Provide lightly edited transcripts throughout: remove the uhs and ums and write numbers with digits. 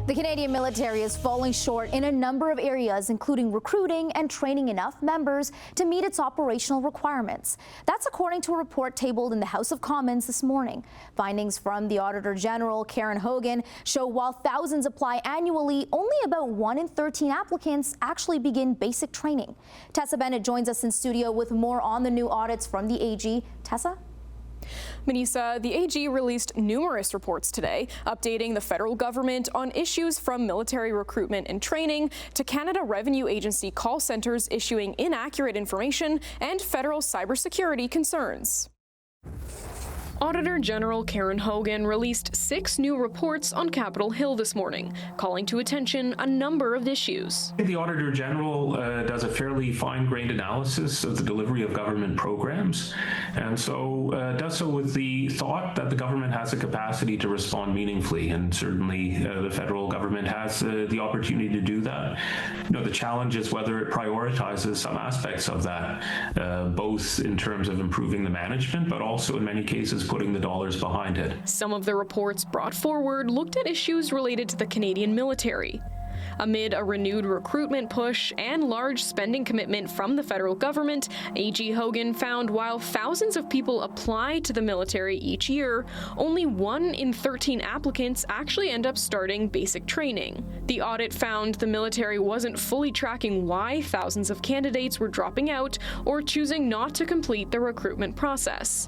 The Canadian military is falling short in a number of areas, including recruiting and training enough members to meet its operational requirements. That's according to a report tabled in the House of Commons this morning. Findings from the Auditor General Karen Hogan show while thousands apply annually, only about 1 in 13 applicants actually begin basic training. Tessa Bennett joins us in studio with more on the new audits from the AG. Tessa? Manisa, the AG released numerous reports today, updating the federal government on issues from military recruitment and training to Canada Revenue Agency call centers issuing inaccurate information and federal cybersecurity concerns. Auditor General Karen Hogan released 6 new reports on Capitol Hill this morning, calling to attention a number of issues. The Auditor General does a fairly fine-grained analysis of the delivery of government programs, and so does so with the thought that the government has the capacity to respond meaningfully, and certainly the federal government has the opportunity to do that. The challenge is whether it prioritizes some aspects of that, both in terms of improving the management, but also in many cases putting the dollars behind it. Some of the reports brought forward looked at issues related to the Canadian military. Amid a renewed recruitment push and large spending commitment from the federal government, AG Hogan found while thousands of people apply to the military each year, only 1 in 13 applicants actually end up starting basic training. The audit found the military wasn't fully tracking why thousands of candidates were dropping out or choosing not to complete the recruitment process.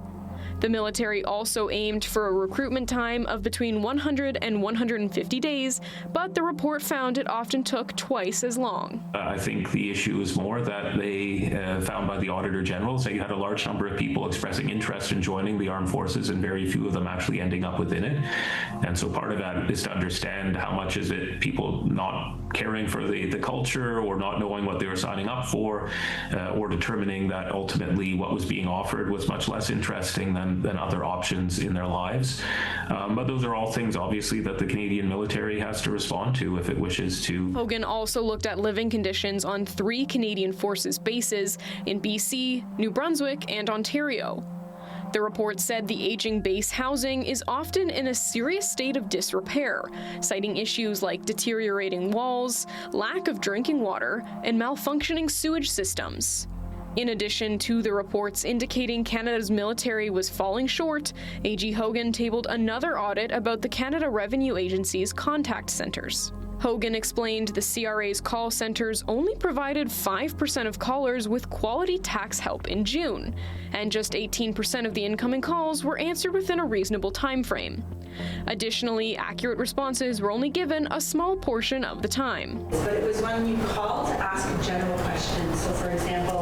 The military also aimed for a recruitment time of between 100 and 150 days, but the report found it often took twice as long. I think the issue is more that they found by the Auditor General that you had a large number of people expressing interest in joining the armed forces and very few of them actually ending up within it. And so part of that is to understand how much is it people not caring for the culture or not knowing what they were signing up for, or determining that ultimately what was being offered was much less interesting than other options in their lives. But those are all things, obviously, that the Canadian military has to respond to if it wishes to. Hogan also looked at living conditions on 3 Canadian Forces bases in BC, New Brunswick, and Ontario. The report said the aging base housing is often in a serious state of disrepair, citing issues like deteriorating walls, lack of drinking water, and malfunctioning sewage systems. In addition to the reports indicating Canada's military was falling short, AG Hogan tabled another audit about the Canada Revenue Agency's contact centers. Hogan explained the CRA's call centers only provided 5% of callers with quality tax help in June, and just 18% of the incoming calls were answered within a reasonable time frame. Additionally, accurate responses were only given a small portion of the time. But it was when you call to ask a general question. So for example,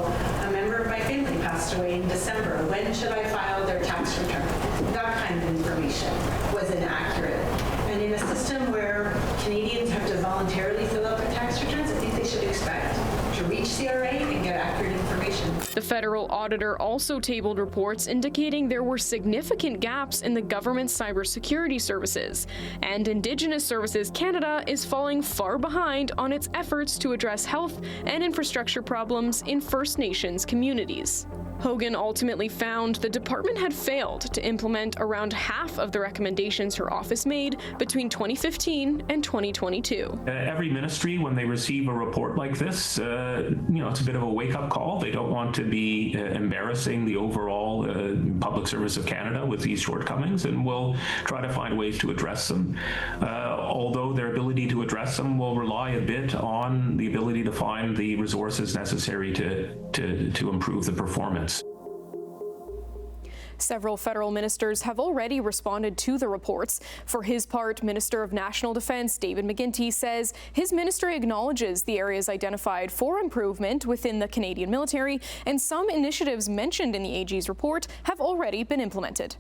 a member of my family passed away in December. When should I file their tax return? That kind of information was inaccurate. And in a system where Canadians have to voluntarily fill out their tax returns, I think they should expect to reach CRA and get accurate information. The federal auditor also tabled reports indicating there were significant gaps in the government's cybersecurity services, and Indigenous Services Canada is falling far behind on its efforts to address health and infrastructure problems in First Nations communities. Hogan ultimately found the department had failed to implement around half of the recommendations her office made between 2015 and 2022. Every ministry, when they receive a report like this, it's a bit of a wake-up call. They don't want to be embarrassing the overall public service of Canada with these shortcomings, and will try to find ways to address them. Although their ability to address them will rely a bit on the ability to find the resources necessary to improve the performance. Several federal ministers have already responded to the reports. For his part, Minister of National Defence David McGuinty says his ministry acknowledges the areas identified for improvement within the Canadian military, and some initiatives mentioned in the AG's report have already been implemented.